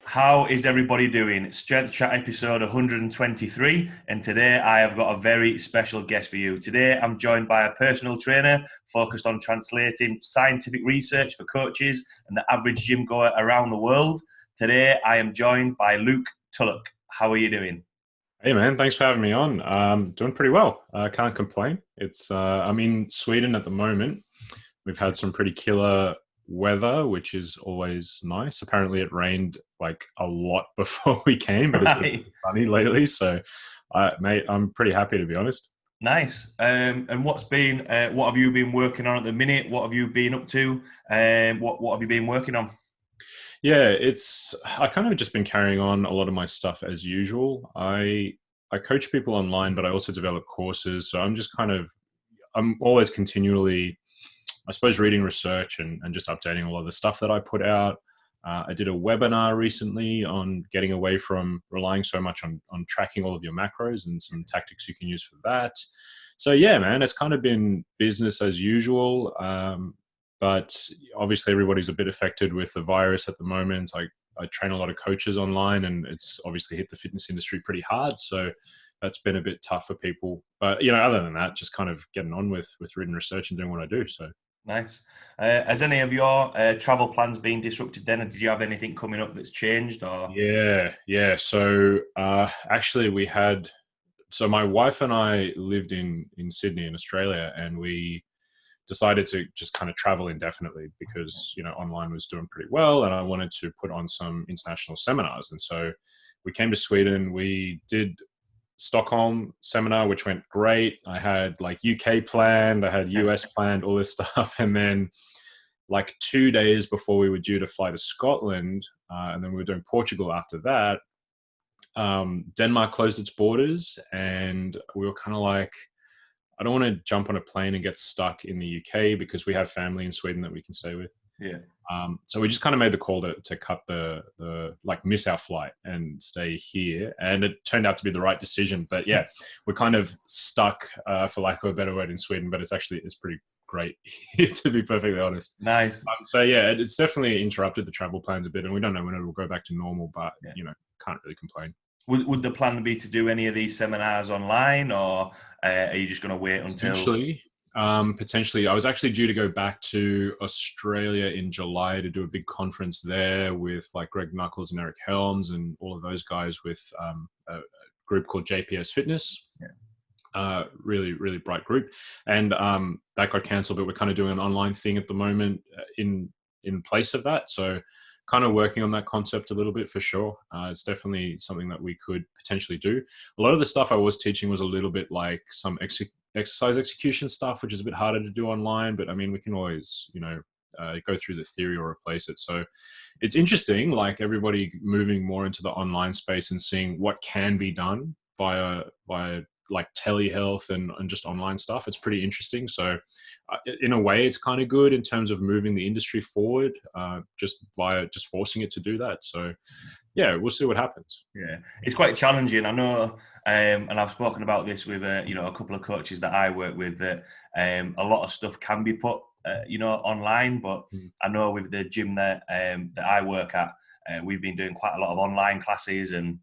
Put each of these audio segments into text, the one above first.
How is everybody doing? Strength Chat episode 123, and today I have got a very special guest for you. Today I'm joined by a personal trainer focused on translating scientific research for coaches and the average gym goer around the world. Today I am joined by Luke Tulloch. How are you doing? Hey man, thanks for having me on. Doing pretty well. Can't complain. I'm in Sweden at the moment. We've had some pretty killer weather, which is always nice. Apparently, it rained like a lot before we came, but it's been Right. sunny lately. So, mate, I'm pretty happy to be honest. Nice. And what have you been working on at the minute? What have you been up to? What have you been working on? Yeah, I kind of just been carrying on a lot of my stuff as usual. I coach people online, but I also develop courses. So I'm always continually, I suppose, reading research and just updating a lot of the stuff that I put out. I did a webinar recently on getting away from relying so much on tracking all of your macros and some tactics you can use for that. So yeah, man, it's kind of been business as usual. But obviously everybody's a bit affected with the virus at the moment. I train a lot of coaches online and it's obviously hit the fitness industry pretty hard. So that's been a bit tough for people. But, other than that, just kind of getting on with written research and doing what I do. So. Nice. Has any of your travel plans been disrupted then? And did you have anything coming up that's changed or? Yeah. So actually so my wife and I lived in Sydney in Australia, and we decided to just kind of travel indefinitely because, online was doing pretty well and I wanted to put on some international seminars. And so we came to Sweden, we did Stockholm seminar, which went great. I had like UK planned, I had US planned, all this stuff. And then like 2 days before we were due to fly to Scotland, and then we were doing Portugal after that, Denmark closed its borders, and we were kind of like, I don't want to jump on a plane and get stuck in the UK because we have family in Sweden that we can stay with. Yeah. So we just kind of made the call to cut miss our flight and stay here. And it turned out to be the right decision. But yeah, we're kind of stuck, for lack of a better word, in Sweden, but it's pretty great here, to be perfectly honest. Nice. So yeah, it's definitely interrupted the travel plans a bit, and we don't know when it will go back to normal, but can't really complain. Would the plan be to do any of these seminars online, or are you just going to wait until? Potentially. I was actually due to go back to Australia in July to do a big conference there with like Greg Knuckles and Eric Helms and all of those guys with a group called JPS Fitness. Yeah. Really, really bright group. And that got cancelled, but we're kind of doing an online thing at the moment in place of that. So kind of working on that concept a little bit for sure. It's definitely something that we could potentially do. A lot of the stuff I was teaching was a little bit like some exercise execution stuff, which is a bit harder to do online, but I mean, we can always, go through the theory or replace it. So it's interesting, like everybody moving more into the online space and seeing what can be done via like telehealth and just online stuff. It's pretty interesting. So in a way, it's kind of good in terms of moving the industry forward, just forcing it to do that. So yeah, we'll see what happens. Yeah, it's quite challenging. I know, and I've spoken about this with a couple of coaches that I work with, that a lot of stuff can be put online. But I know with the gym that I work at, we've been doing quite a lot of online classes and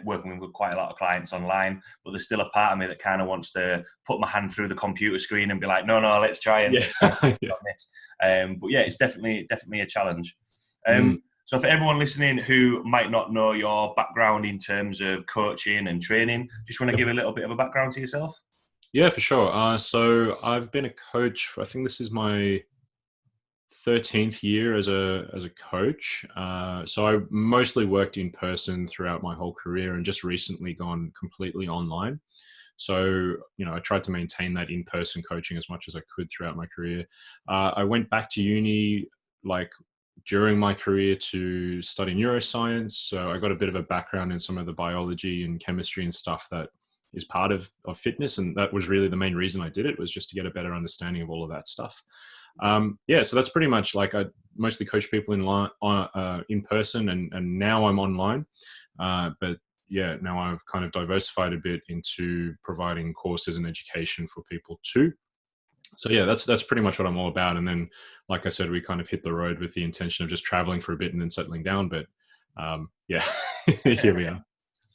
working with quite a lot of clients online, but there's still a part of me that kind of wants to put my hand through the computer screen and be like, no, let's try and on this. But yeah, it's definitely a challenge. So for everyone listening who might not know your background in terms of coaching and training, just want to give a little bit of a background to yourself? Yeah, for sure. So I've been a coach I think this is my 13th year as a coach. So I mostly worked in person throughout my whole career and just recently gone completely online. So, I tried to maintain that in-person coaching as much as I could throughout my career. I went back to uni like during my career to study neuroscience. So I got a bit of a background in some of the biology and chemistry and stuff that is part of fitness. And that was really the main reason I did it, was just to get a better understanding of all of that stuff. So that's pretty much like I mostly coach people in person and now I'm online. But yeah, now I've kind of diversified a bit into providing courses and education for people too. So yeah, that's pretty much what I'm all about. And then, like I said, we kind of hit the road with the intention of just traveling for a bit and then settling down. But yeah, here we are.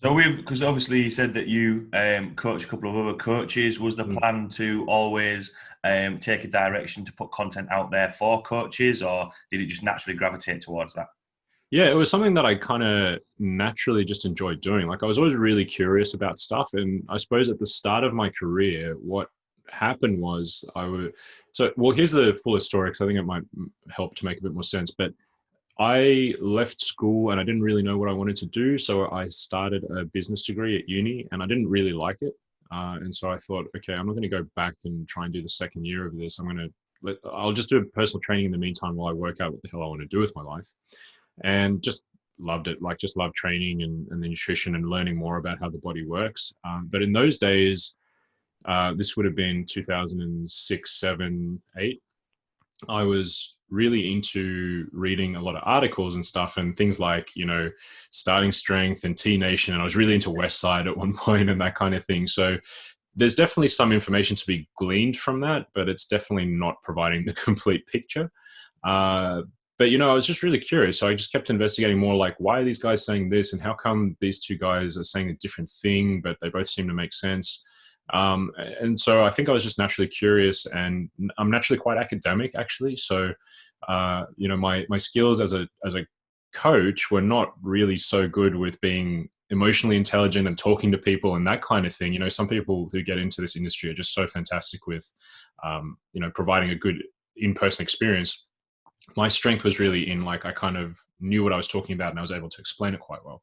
So because obviously you said that you coach a couple of other coaches. Was the Mm. plan to always take a direction to put content out there for coaches, or did it just naturally gravitate towards that? Yeah, it was something that I kind of naturally just enjoyed doing. Like I was always really curious about stuff, and I suppose at the start of my career, what happened was I would. So, well, here's the fullest story because I think it might help to make a bit more sense. But I left school and I didn't really know what I wanted to do. So I started a business degree at uni and I didn't really like it. And so I thought, okay, I'm not going to go back and try and do the second year of this. I'll just do personal training in the meantime while I work out what the hell I want to do with my life. And just loved it. Like just loved training and the nutrition and learning more about how the body works. But in those days, this would have been 2006, 7, 8. I was really into reading a lot of articles and stuff and things like, Starting Strength and T Nation. And I was really into Westside at one point and that kind of thing. So there's definitely some information to be gleaned from that, but it's definitely not providing the complete picture. But I was just really curious. So I just kept investigating more like, why are these guys saying this? And how come these two guys are saying a different thing, but they both seem to make sense? And so I think I was just naturally curious, and I'm naturally quite academic, actually. So, my skills as a coach were not really so good with being emotionally intelligent and talking to people and that kind of thing. Some people who get into this industry are just so fantastic with, providing a good in-person experience. My strength was really in like I kind of knew what I was talking about and I was able to explain it quite well.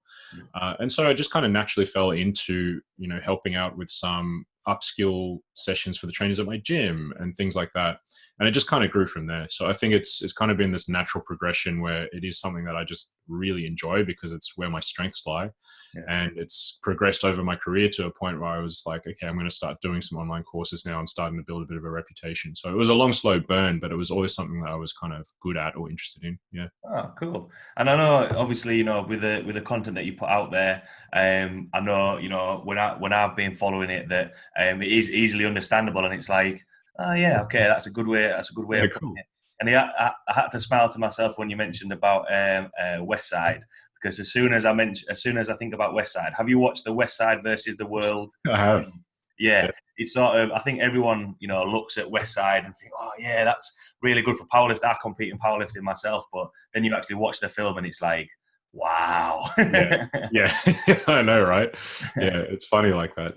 And so I just kind of naturally fell into helping out with some upskill sessions for the trainers at my gym and things like that. And it just kind of grew from there. So I think it's kind of been this natural progression where it is something that I just really enjoy because it's where my strengths lie. Yeah. And it's progressed over my career to a point where I was like, okay, I'm going to start doing some online courses now and starting to build a bit of a reputation. So it was a long, slow burn, but it was always something that I was kind of good at or interested in. Yeah. Oh, cool. And I know, obviously, with the content that you put out there, I know, when I've been following it, that it is easily understandable, and it's like, oh yeah, okay, that's a good way. That's a good way Yeah, of putting cool. it. And I had to smile to myself when you mentioned about West Side, because as soon as I think about West Side, have you watched the West Side versus the World? I have. Yeah, it's sort of, I think everyone, looks at West Side and think, oh yeah, that's really good for powerlifting. I compete in powerlifting myself, but then you actually watch the film and it's like, wow. Yeah, I know, right? Yeah, it's funny like that.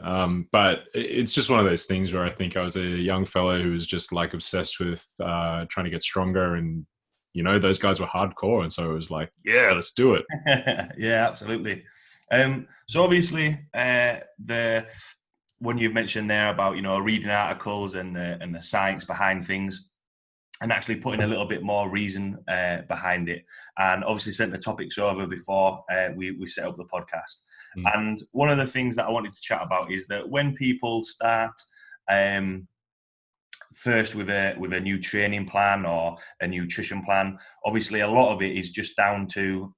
But it's just one of those things where I think I was a young fellow who was just like obsessed with trying to get stronger, and those guys were hardcore, and so it was like, yeah, let's do it. Yeah, absolutely. So obviously, when you've mentioned there about reading articles and the science behind things, and actually putting a little bit more reason behind it, and obviously sent the topics over before we set up the podcast. And one of the things that I wanted to chat about is that when people start first with a new training plan or a nutrition plan, obviously a lot of it is just down to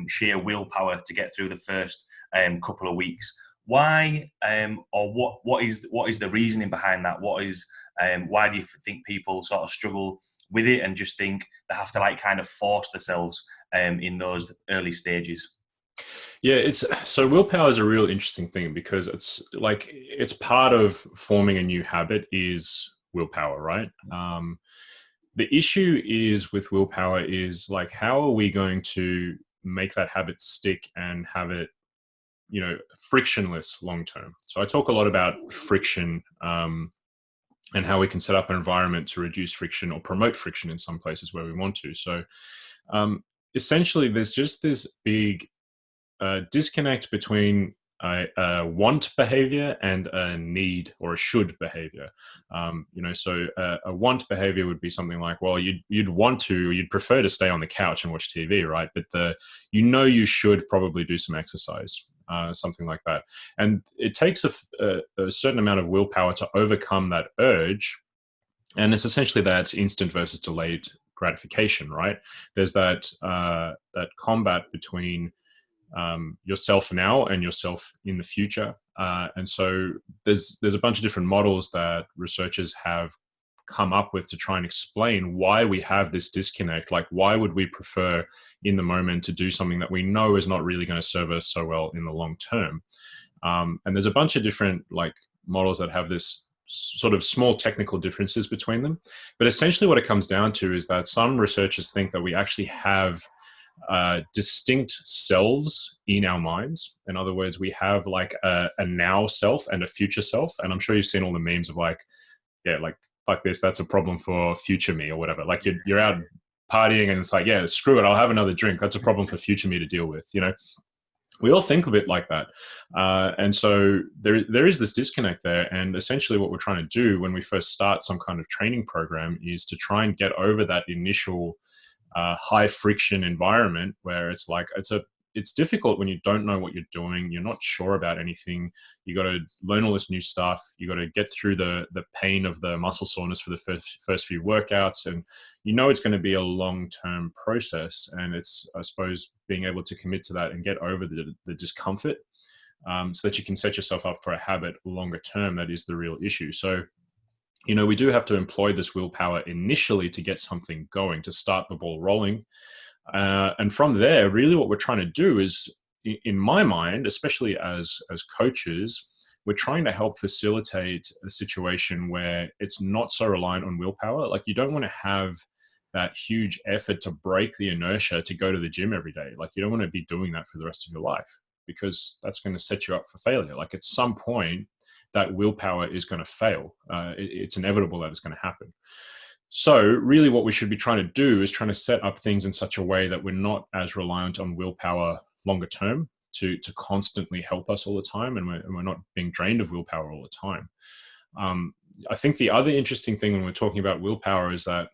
sheer willpower to get through the first couple of weeks. Why or what is the reasoning behind that? Why do you think people sort of struggle with it and just think they have to like kind of force themselves in those early stages? Yeah, so willpower is a real interesting thing because it's part of forming a new habit is willpower, right? The issue is with willpower is like, how are we going to make that habit stick and have it frictionless long term? So I talk a lot about friction, and how we can set up an environment to reduce friction or promote friction in some places where we want to. So essentially there's just this big disconnect between a want behavior and a need or a should behavior. So a want behavior would be something like, well, you'd prefer to stay on the couch and watch TV, right? But you should probably do some exercise. Something like that. And it takes a certain amount of willpower to overcome that urge. And it's essentially that instant versus delayed gratification, right? There's that combat between yourself now and yourself in the future. And so there's a bunch of different models that researchers have come up with to try and explain why we have this disconnect. Like, why would we prefer in the moment to do something that we know is not really going to serve us so well in the long term? And there's a bunch of different like models that have this sort of small technical differences between them. But essentially what it comes down to is that some researchers think that we actually have distinct selves in our minds. In other words, we have like a now self and a future self. And I'm sure you've seen all the memes of like, yeah, like this, that's a problem for future me or whatever. Like you're out partying and it's like, yeah, screw it, I'll have another drink. That's a problem for future me to deal with, you know? We all think a bit like that. And so there is this disconnect there. And essentially what we're trying to do when we first start some kind of training program is to try and get over that initial high friction environment where it's like, it's difficult when you don't know what you're doing. You're not sure about anything. You got to learn all this new stuff. You got to get through the pain of the muscle soreness for the first few workouts. And you know it's going to be a long-term process. And it's, I suppose, being able to commit to that and get over the discomfort so that you can set yourself up for a habit longer term. That is the real issue. So, you know, we do have to employ this willpower initially to get something going, to start the ball rolling. And from there, really what we're trying to do is, in my mind, especially as coaches, we're trying to help facilitate a situation where it's not so reliant on willpower. Like, you don't want to have that huge effort to break the inertia to go to the gym every day. Like, you don't want to be doing that for the rest of your life, because that's going to set you up for failure. Like, at some point, that willpower is going to fail. It's inevitable that it's going to happen. So really what we should be trying to do is trying to set up things in such a way that we're not as reliant on willpower longer term to constantly help us all the time, and we're not being drained of willpower all the time. I think the other interesting thing when we're talking about willpower is that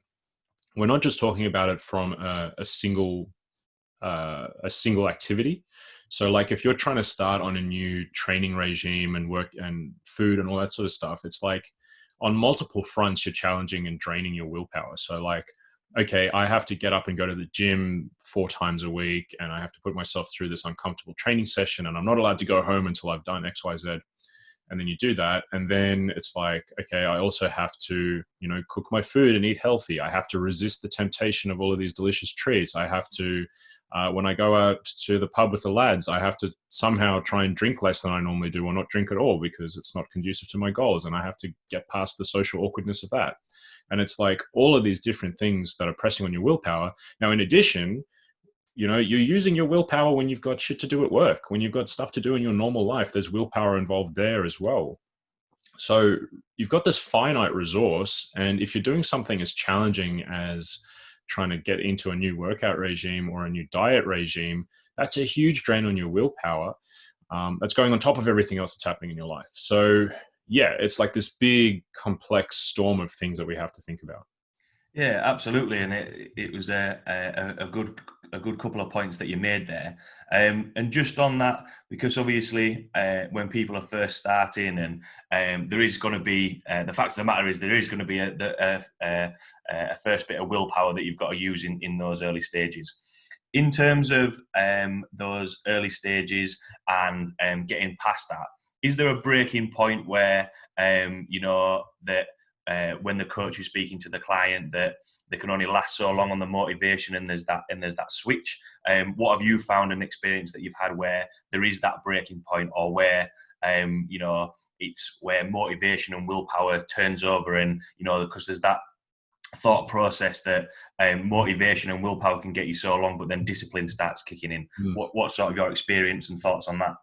we're not just talking about it from a single activity. So like if you're trying to start on a new training regime and work and food and all that sort of stuff, it's like on multiple fronts, you're challenging and draining your willpower. So like, okay, I have to get up and go to the gym 4 times a week, and I have to put myself through this uncomfortable training session, and I'm not allowed to go home until I've done X, Y, Z. And then you do that. And then it's like, okay, I also have to, you know, cook my food and eat healthy. I have to resist the temptation of all of these delicious treats. I have to, when I go out to the pub with the lads, I have to somehow try and drink less than I normally do, or not drink at all, because it's not conducive to my goals. And I have to get past the social awkwardness of that. And it's like all of these different things that are pressing on your willpower. Now, in addition, you know, you're using your willpower when you've got shit to do at work, when you've got stuff to do in your normal life. There's willpower involved there as well. So you've got this finite resource. And if you're doing something as challenging as trying to get into a new workout regime or a new diet regime, that's a huge drain on your willpower. That's going on top of everything else that's happening in your life. So yeah, it's like this big, complex storm of things that we have to think about. Yeah, absolutely, and it was a good couple of points that you made there, and just on that, because obviously when people are first starting, and there is going to be the fact of the matter is there is going to be a first bit of willpower that you've got to use in those early stages. In terms of those early stages and getting past that, is there a breaking point where you know that? When the coach is speaking to the client, that they can only last so long on the motivation, and there's that switch. What have you found and experience that you've had where there is that breaking point, or where you know, it's where motivation and willpower turns over, and you know, because there's that thought process that motivation and willpower can get you so long, but then discipline starts kicking in. What sort of your experience and thoughts on that?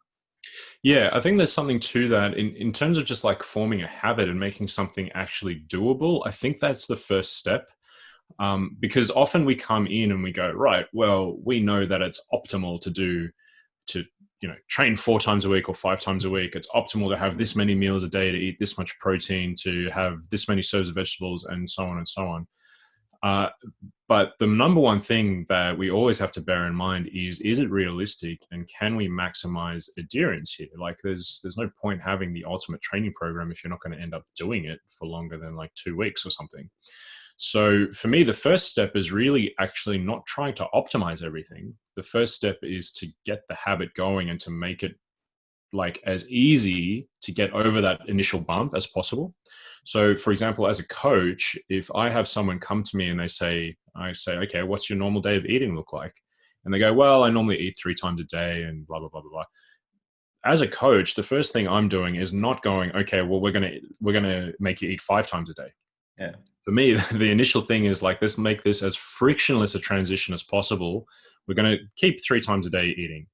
Yeah, I think there's something to that in terms of just like forming a habit and making something actually doable. I think that's the first step, because often we come in and we go, right, well, we know that it's optimal to you know, train 4 times a week or 5 times a week. It's optimal to have this many meals a day, to eat this much protein, to have this many serves of vegetables, and so on and so on. But the number one thing that we always have to bear in mind is it realistic, and can we maximize adherence here? Like there's no point having the ultimate training program if you're not going to end up doing it for longer than like 2 weeks or something. So for me, the first step is really actually not trying to optimize everything. The first step is to get the habit going and to make it like as easy to get over that initial bump as possible. So for example, as a coach, if I have someone come to me and I say, okay, what's your normal day of eating look like? And they go, well, I normally eat 3 times a day and blah, blah, blah, blah, blah. As a coach, the first thing I'm doing is not going, okay, well, we're going to make you eat 5 times a day. Yeah. For me, the initial thing is like, let's make this as frictionless a transition as possible. We're going to keep 3 times a day eating.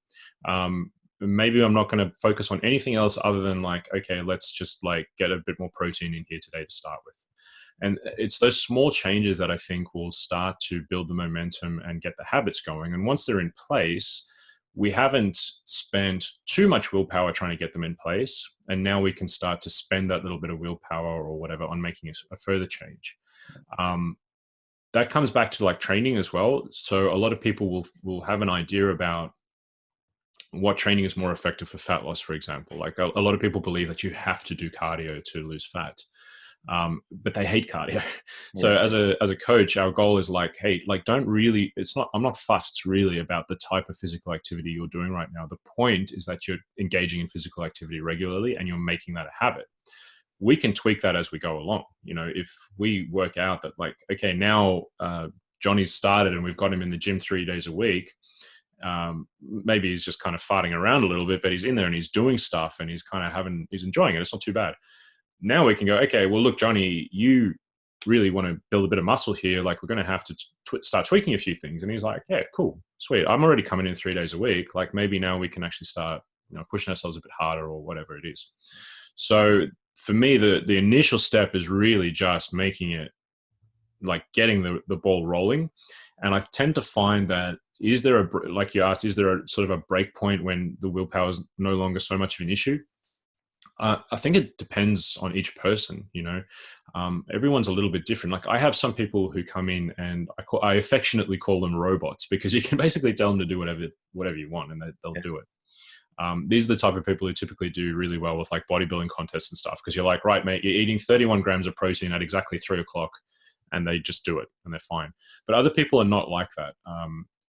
Maybe I'm not going to focus on anything else other than like, okay, let's just like get a bit more protein in here today to start with. And it's those small changes that I think will start to build the momentum and get the habits going. And once they're in place, we haven't spent too much willpower trying to get them in place. And now we can start to spend that little bit of willpower or whatever on making a further change. That comes back to like training as well. So a lot of people will have an idea about what training is more effective for fat loss, for example. Like a lot of people believe that you have to do cardio to lose fat. But they hate cardio. So as a coach, our goal is like, hey, like I'm not fussed really about the type of physical activity you're doing right now. The point is that you're engaging in physical activity regularly and you're making that a habit. We can tweak that as we go along. You know, if we work out that like, okay, now Johnny's started and we've got him in the gym 3 days a week, maybe he's just kind of farting around a little bit, but he's in there and he's doing stuff and he's enjoying it. It's not too bad. Now we can go, okay, well, look, Johnny, you really want to build a bit of muscle here. Like we're going to have to start tweaking a few things. And he's like, yeah, cool, sweet. I'm already coming in 3 days a week. Like maybe now we can actually start, pushing ourselves a bit harder or whatever it is. So for me, the initial step is really just making it like getting the ball rolling. And I tend to find that like you asked, is there a sort of a break point when the willpower is no longer so much of an issue? I think it depends on each person, everyone's a little bit different. Like I have some people who come in and I affectionately call them robots because you can basically tell them to do whatever you want and they'll do it. These are the type of people who typically do really well with like bodybuilding contests and stuff. Cause you're like, right, mate, you're eating 31 grams of protein at exactly 3 o'clock and they just do it and they're fine. But other people are not like that.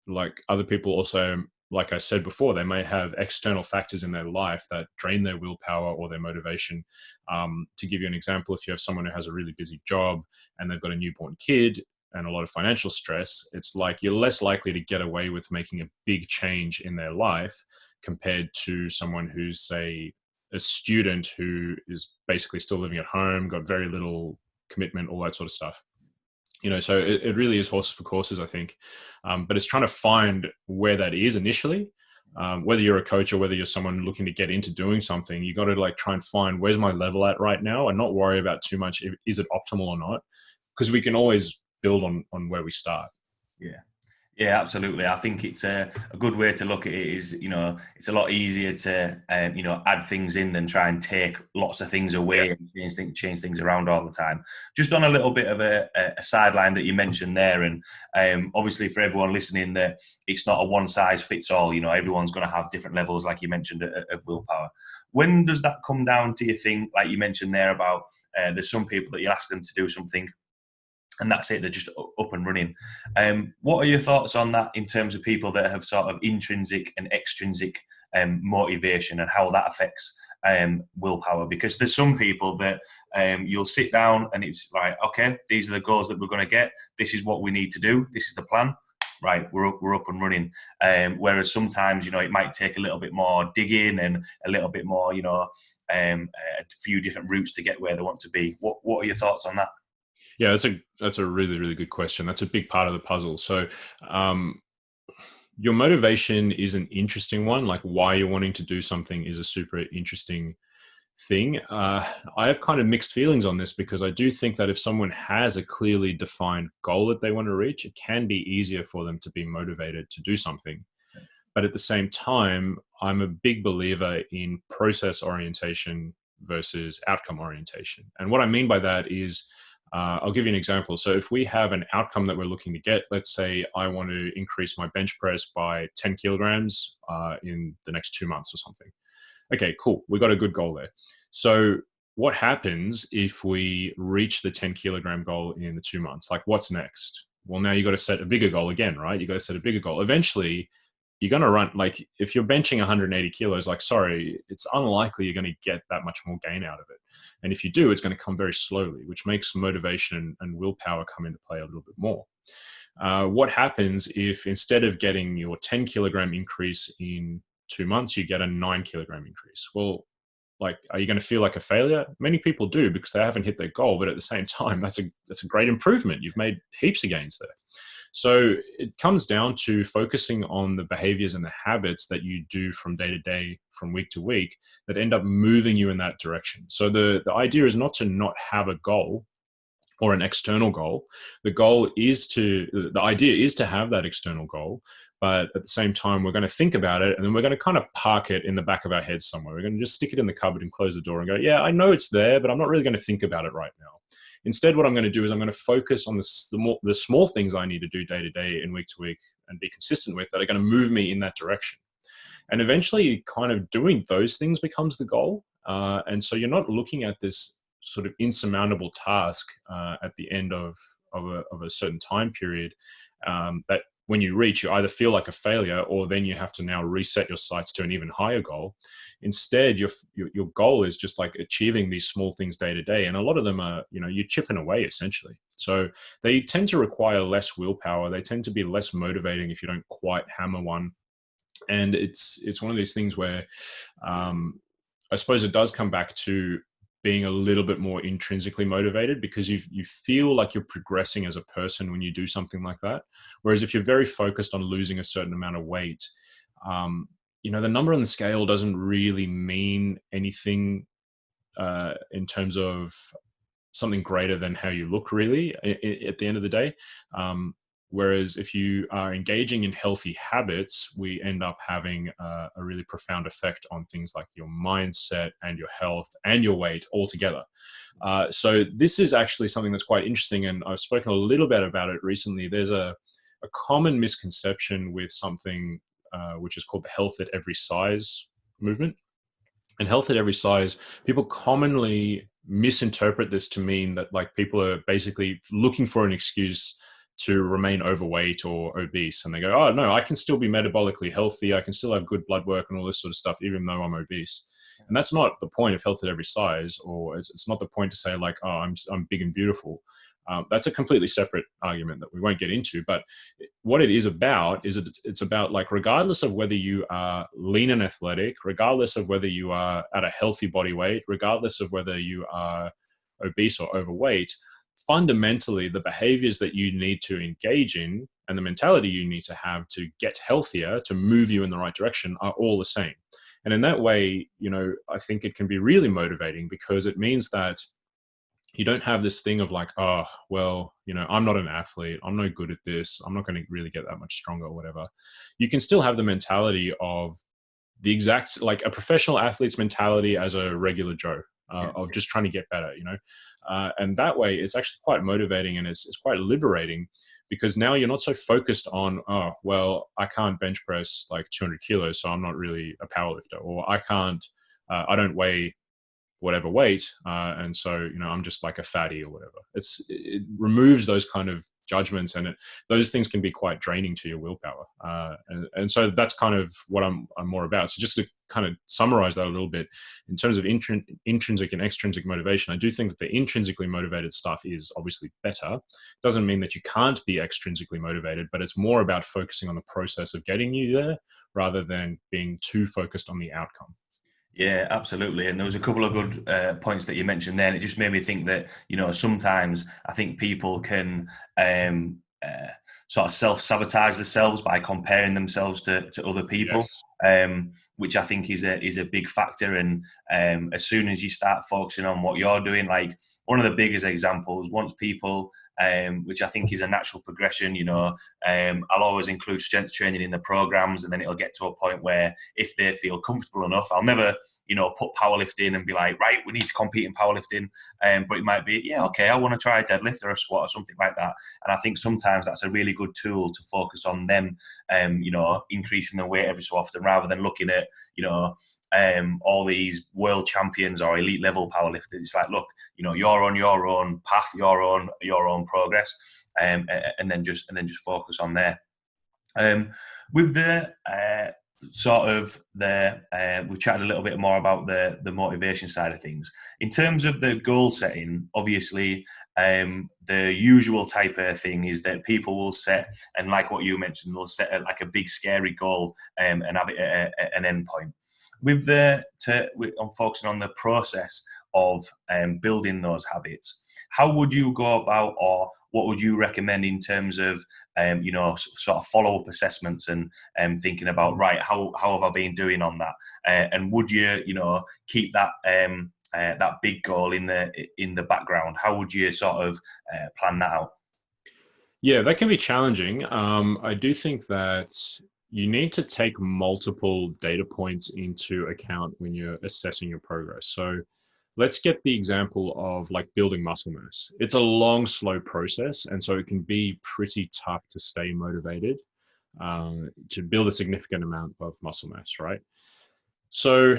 Like other people also, like I said before, they may have external factors in their life that drain their willpower or their motivation. To give you an example, if you have someone who has a really busy job and they've got a newborn kid and a lot of financial stress, it's like you're less likely to get away with making a big change in their life compared to someone who's, say, a student who is basically still living at home, got very little commitment, all that sort of stuff. So it really is horses for courses, I think. But it's trying to find where that is initially. Whether you're a coach or whether you're someone looking to get into doing something, you got to like try and find where's my level at right now and not worry about too much. Is it optimal or not? Because we can always build on where we start. Yeah, absolutely. I think it's a good way to look at it is, it's a lot easier to, add things in than try and take lots of things away and change things around all the time. Just on a little bit of a sideline that you mentioned there, and obviously for everyone listening, that it's not a one size fits all. Everyone's going to have different levels, like you mentioned, of willpower. When does that come down to, you think, like you mentioned there about there's some people that you ask them to do something and that's it, they're just up and running. What are your thoughts on that in terms of people that have sort of intrinsic and extrinsic motivation and how that affects willpower? Because there's some people that you'll sit down and it's like, okay, these are the goals that we're going to get. This is what we need to do. This is the plan. Right, we're up and running. Whereas sometimes, it might take a little bit more digging and a little bit more, a few different routes to get where they want to be. What are your thoughts on that? Yeah, that's a really, really good question. That's a big part of the puzzle. So your motivation is an interesting one. Like why you're wanting to do something is a super interesting thing. I have kind of mixed feelings on this because I do think that if someone has a clearly defined goal that they want to reach, it can be easier for them to be motivated to do something. But at the same time, I'm a big believer in process orientation versus outcome orientation. And what I mean by that is, I'll give you an example. So if we have an outcome that we're looking to get, let's say I want to increase my bench press by 10 kilograms in the next 2 months or something. Okay, cool. We got a good goal there. So what happens if we reach the 10 kilogram goal in the 2 months? Like what's next? Well, now you got to set a bigger goal again, right? You got to set a bigger goal. Eventually, you're going to run, like if you're benching 180 kilos, like, sorry, it's unlikely you're going to get that much more gain out of it. And if you do, it's going to come very slowly, which makes motivation and willpower come into play a little bit more. What happens if instead of getting your 10 kilogram increase in 2 months, you get a 9 kilogram increase? Well, like, are you going to feel like a failure? Many people do, because they haven't hit their goal, but at the same time, that's a great improvement. You've made heaps of gains there. So it comes down to focusing on the behaviors and the habits that you do from day to day, from week to week, that end up moving you in that direction. So the idea is not to not have a goal or an external goal. The idea is to have that external goal, but at the same time, we're going to think about it, and then we're going to kind of park it in the back of our heads somewhere. We're going to just stick it in the cupboard and close the door and go, yeah, I know it's there, but I'm not really going to think about it right now. Instead, what I'm going to do is I'm going to focus on the small things I need to do day to day and week to week and be consistent with, that are going to move me in that direction. And eventually, kind of doing those things becomes the goal. And so you're not looking at this sort of insurmountable task at the end of a certain time period that when you reach, you either feel like a failure, or then you have to now reset your sights to an even higher goal. Instead, your goal is just like achieving these small things day to day. And a lot of them are, you're chipping away essentially. So they tend to require less willpower. They tend to be less motivating if you don't quite hammer one. And it's one of these things where I suppose it does come back to being a little bit more intrinsically motivated, because you feel like you're progressing as a person when you do something like that. Whereas if you're very focused on losing a certain amount of weight, the number on the scale doesn't really mean anything in terms of something greater than how you look, really, at the end of the day. Whereas if you are engaging in healthy habits, we end up having a really profound effect on things like your mindset and your health and your weight altogether. So this is actually something that's quite interesting, and I've spoken a little bit about it recently. There's a common misconception with something which is called the health at every size movement. And health at every size, people commonly misinterpret this to mean that, like, people are basically looking for an excuse to remain overweight or obese, and they go, oh no, I can still be metabolically healthy, I can still have good blood work and all this sort of stuff even though I'm obese. And that's not the point of health at every size, or it's not the point to say like, oh, I'm big and beautiful. That's a completely separate argument that we won't get into. But what it is about is it's about, like, regardless of whether you are lean and athletic, regardless of whether you are at a healthy body weight, regardless of whether you are obese or overweight, fundamentally the behaviors that you need to engage in and the mentality you need to have to get healthier, to move you in the right direction, are all the same. And in that way, I think it can be really motivating, because it means that you don't have this thing of like, oh, well, I'm not an athlete, I'm no good at this, I'm not going to really get that much stronger or whatever. You can still have the mentality of the exact, like a professional athlete's mentality as a regular Joe. Of just trying to get better, and that way it's actually quite motivating, and it's quite liberating, because now you're not so focused on, oh, well, I can't bench press like 200 kilos, so I'm not really a powerlifter, or I don't weigh whatever weight, and so I'm just like a fatty or whatever. It removes those kind of judgments, and those things can be quite draining to your willpower, and so that's kind of what I'm more about. So just to kind of summarize that a little bit, in terms of intrinsic and extrinsic motivation, I do think that the intrinsically motivated stuff is obviously better. Doesn't mean that you can't be extrinsically motivated, but it's more about focusing on the process of getting you there rather than being too focused on the outcome. Yeah, absolutely. And there was a couple of good points that you mentioned there. And it just made me think that, sometimes I think people can sort of self-sabotage themselves by comparing themselves to other people, yes. Which I think is a big factor. And as soon as you start focusing on what you're doing, like one of the biggest examples, once people, which I think is a natural progression, I'll always include strength training in the programs, and then it'll get to a point where if they feel comfortable enough, I'll never, put powerlifting and be like, right, we need to compete in powerlifting. But it might be, yeah, okay, I want to try a deadlift or a squat or something like that. And I think sometimes that's a really good tool to focus on them, increasing their weight every so often, rather than looking at, all these world champions or elite level powerlifters. It's like, look, you're on your own path, your own progress, and then just focus on there. Um, with the sort of we've chatted a little bit more about the motivation side of things. In terms of the goal setting, obviously, the usual type of thing is that people will set, and like what you mentioned, they'll set like a big scary goal and have it at an end point. I'm focusing on the process of building those habits. How would you go about, or what would you recommend in terms of sort of follow-up assessments and thinking about, right, how have I been doing on that, and would you keep that that big goal in the background? How would you sort of plan that out? Yeah, that can be challenging. I do think that you need to take multiple data points into account when you're assessing your progress. So let's get the example of like building muscle mass. It's a long, slow process. And so it can be pretty tough to stay motivated to build a significant amount of muscle mass, right? So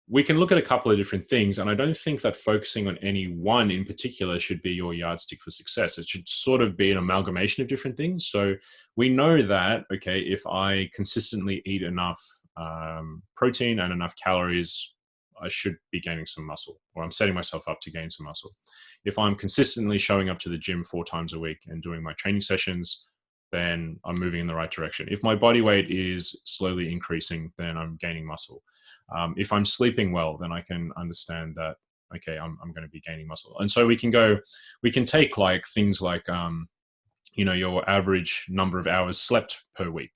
we can look at a couple of different things, and I don't think that focusing on any one in particular should be your yardstick for success. It should sort of be an amalgamation of different things. So we know that, okay, if I consistently eat enough protein and enough calories, I should be gaining some muscle, or I'm setting myself up to gain some muscle. If I'm consistently showing up to the gym 4 times a week and doing my training sessions, then I'm moving in the right direction. If my body weight is slowly increasing, then I'm gaining muscle. If I'm sleeping well, then I can understand that, okay, I'm going to be gaining muscle. And so we can take like things like, your average number of hours slept per week.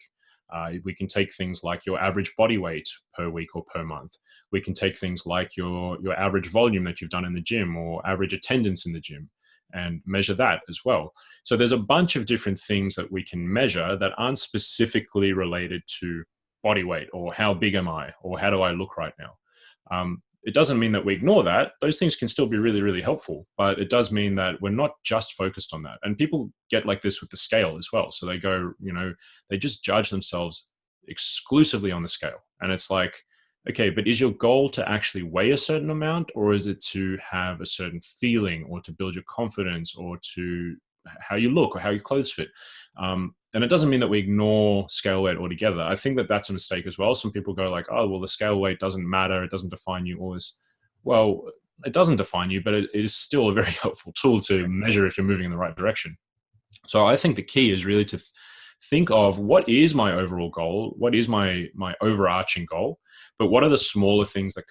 We can take things like your average body weight per week or per month. We can take things like your average volume that you've done in the gym or average attendance in the gym and measure that as well. So there's a bunch of different things that we can measure that aren't specifically related to body weight or how big am I or how do I look right now. It doesn't mean that we ignore that. Those things can still be really, really helpful, but it does mean that we're not just focused on that. And people get like this with the scale as well. So they go, they just judge themselves exclusively on the scale. And it's like, okay, but is your goal to actually weigh a certain amount, or is it to have a certain feeling or to build your confidence or to how you look or how your clothes fit? And it doesn't mean that we ignore scale weight altogether. I think that that's a mistake as well. Some people go like, oh, well, the scale weight doesn't matter. It doesn't define you. Or well, it doesn't define you, but it is still a very helpful tool to measure if you're moving in the right direction. So I think the key is really to think of what is my overall goal, what is my overarching goal, but what are the smaller things that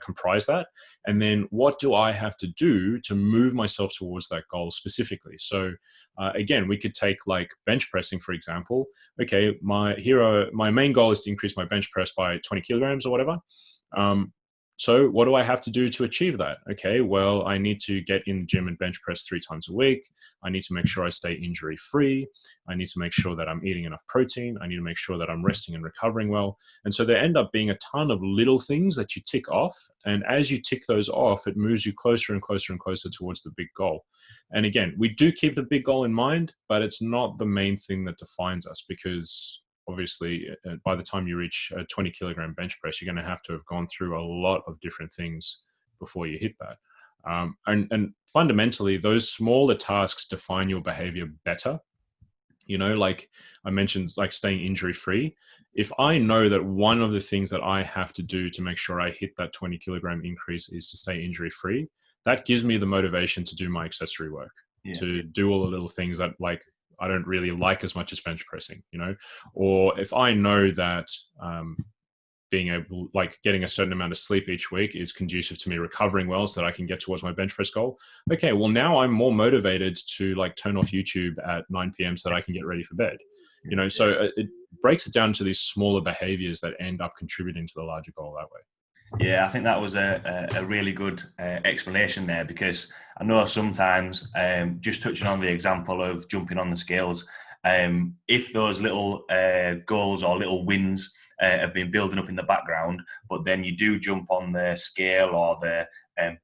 comprise that, and then what do I have to do to move myself towards that goal specifically. So again, we could take like bench pressing, for example. Okay, my main goal is to increase my bench press by 20 kilograms or whatever. So what do I have to do to achieve that? Okay, well, I need to get in the gym and bench press 3 times a week. I need to make sure I stay injury free. I need to make sure that I'm eating enough protein. I need to make sure that I'm resting and recovering well. And so there end up being a ton of little things that you tick off. And as you tick those off, it moves you closer and closer and closer towards the big goal. And again, we do keep the big goal in mind, but it's not the main thing that defines us, because obviously, by the time you reach a 20 kilogram bench press, you're going to have gone through a lot of different things before you hit that. And fundamentally, those smaller tasks define your behavior better. Like I mentioned, like staying injury free. If I know that one of the things that I have to do to make sure I hit that 20 kilogram increase is to stay injury free, that gives me the motivation to do my accessory work, to do all the little things that like I don't really like as much as bench pressing, or if I know that being able, like getting a certain amount of sleep each week is conducive to me recovering well so that I can get towards my bench press goal. Okay, well now I'm more motivated to like turn off YouTube at 9 p.m. so that I can get ready for bed. So it breaks it down to these smaller behaviors that end up contributing to the larger goal that way. Yeah, I think that was a really good explanation there, because I know sometimes, just touching on the example of jumping on the scales, if those little goals or little wins have been building up in the background, but then you do jump on the scale or the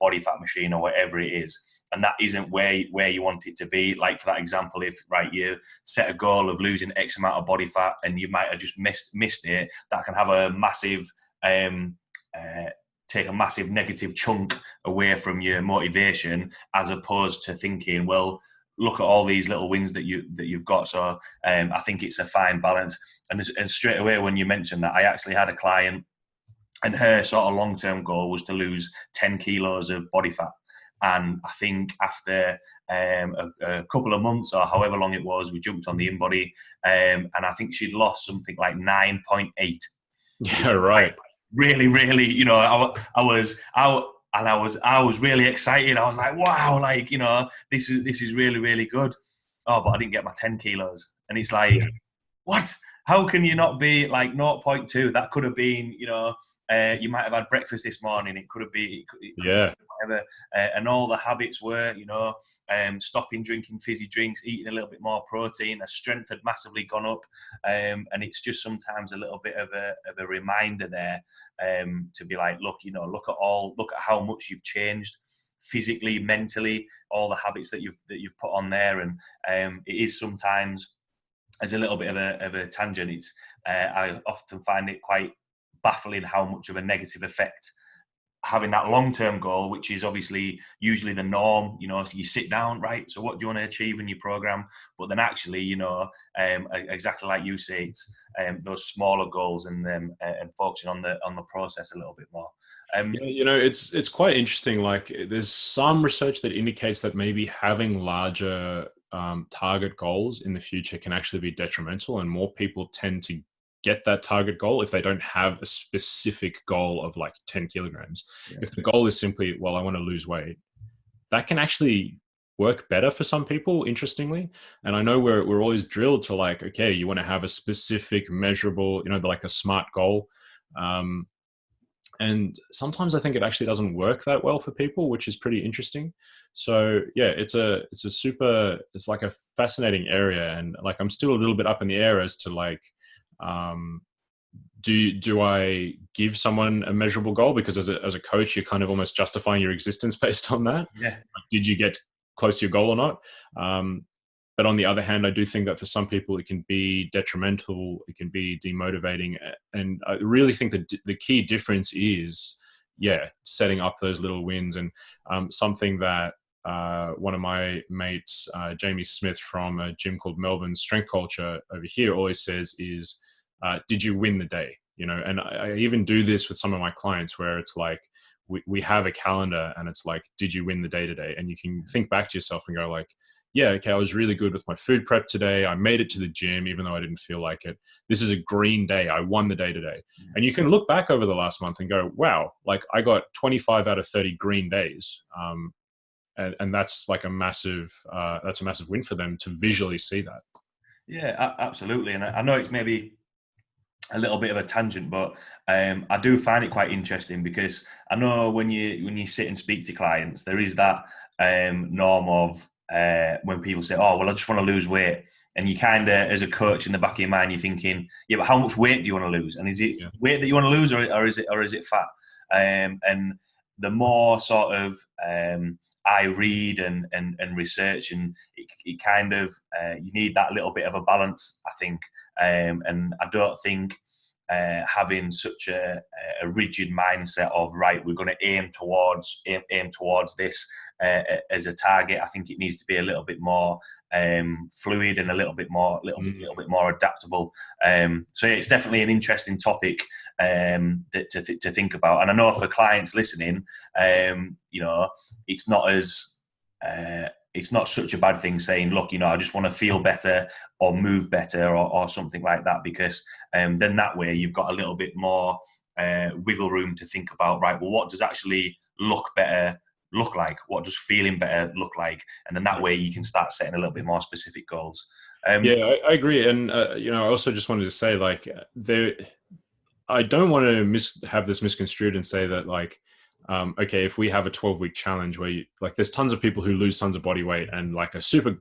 body fat machine or whatever it is, and that isn't where you want it to be. Like for that example, if you set a goal of losing X amount of body fat and you might have just missed it, that can have a massive take a massive negative chunk away from your motivation, as opposed to thinking, well, look at all these little wins that you've got. So I think it's a fine balance. And straight away when you mentioned that, I actually had a client, and her sort of long-term goal was to lose 10 kilos of body fat. And I think after a couple of months or however long it was, we jumped on the InBody, and I think she'd lost something like 9.8. Yeah, right. Like, really, really, you know, I was really excited. I was like, wow, like, you know, this is really, really good. Oh, but I didn't get my 10 kilos. And it's like, what? How can you not be like 0.2? That could have been, you know, you might have had breakfast this morning. It could have been, whatever. And all the habits were, you know, stopping drinking fizzy drinks, eating a little bit more protein. Her strength had massively gone up, and it's just sometimes a little bit of a reminder there, to be like, look, you know, look at how much you've changed physically, mentally, all the habits that you've put on there, and it is sometimes, as a little bit of a tangent, it's I often find it quite baffling how much of a negative effect having that long-term goal, which is obviously usually the norm, you know, so you sit down, right, so what do you want to achieve in your program? But then actually, you know, exactly like you say, it's those smaller goals and focusing on the process a little bit more. You know, it's quite interesting. Like, there's some research that indicates that maybe having larger target goals in the future can actually be detrimental, and more people tend to get that target goal if they don't have a specific goal of like 10 kilograms. Yeah. If the goal is simply, well, I want to lose weight, that can actually work better for some people, interestingly. And I know we're always drilled to like, okay, you want to have a specific, measurable, you know, like a SMART goal. And sometimes I think it actually doesn't work that well for people, which is pretty interesting. So yeah, it's like a fascinating area. And like, I'm still a little bit up in the air as to like, do I give someone a measurable goal? Because as a coach, you're kind of almost justifying your existence based on that. Yeah. Did you get close to your goal or not? But on the other hand, I do think that for some people, it can be detrimental. It can be demotivating. And I really think that the key difference is, setting up those little wins. And something that one of my mates, Jamie Smith from a gym called Melbourne Strength Culture over here, always says is, did you win the day? You know, and I even do this with some of my clients where it's like, we have a calendar and it's like, did you win the day today? And you can think back to yourself and go like, yeah, okay, I was really good with my food prep today. I made it to the gym, even though I didn't feel like it. This is a green day. I won the day today. And you can look back over the last month and go, wow, like I got 25 out of 30 green days. And that's like a massive win for them to visually see that. Yeah, absolutely. And I know it's maybe a little bit of a tangent, but I do find it quite interesting because I know when you sit and speak to clients, there is that norm of when people say, oh, well, I just want to lose weight. And you kind of, as a coach in the back of your mind, you're thinking, yeah, but how much weight do you want to lose? And is it weight that you want to lose or is it fat? And the more sort of I read and research, and it kind of, you need that little bit of a balance, I think. And I don't think having such a rigid mindset of, right, we're going to aim towards this as a target. I think it needs to be a little bit more fluid and a little bit more adaptable. So yeah, it's definitely an interesting topic to think about. And I know for clients listening, you know, it's not such a bad thing saying, look, you know, I just want to feel better or move better or something like that, because then that way you've got a little bit more wiggle room to think about, right, well, what does actually look better look like? What does feeling better look like? And then that way you can start setting a little bit more specific goals. Yeah, I agree. And, you know, I also just wanted to say, like, I don't want to have this misconstrued and say that, like, okay, if we have a 12-week challenge where there's tons of people who lose tons of body weight and like are super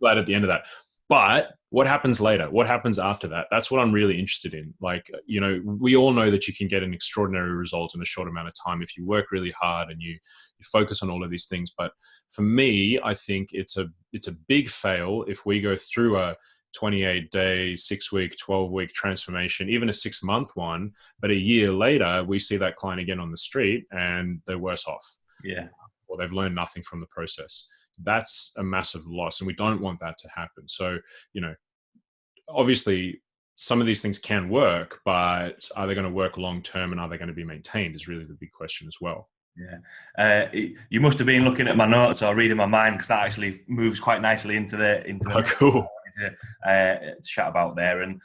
glad at the end of that. But what happens later? What happens after that? That's what I'm really interested in. Like, you know, we all know that you can get an extraordinary result in a short amount of time if you work really hard and you focus on all of these things. But for me, I think it's a big fail if we go through a 28-day, 6-week, 12-week transformation, even a 6-month one, but a year later we see that client again on the street and they're worse off. Yeah. Or they've learned nothing from the process. that's a massive loss, and we don't want that to happen. So, obviously some of these things can work, but are they going to work long term, and are they going to be maintained is really the big question as well. Yeah, you must have been looking at my notes or reading my mind, because that actually moves quite nicely into the Cool. to chat about there. And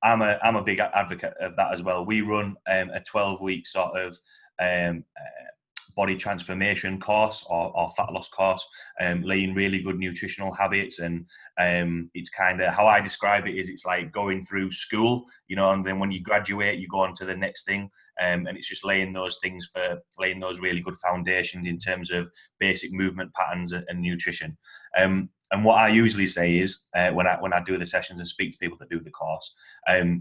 I'm a big advocate of that as well. We run a 12-week sort of body transformation course or fat loss course, laying really good nutritional habits. And it's kind of how I describe it is it's like going through school, and then when you graduate, you go on to the next thing. And it's just laying those really good foundations in terms of basic movement patterns and nutrition. And what I usually say is when I do the sessions and speak to people that do the course,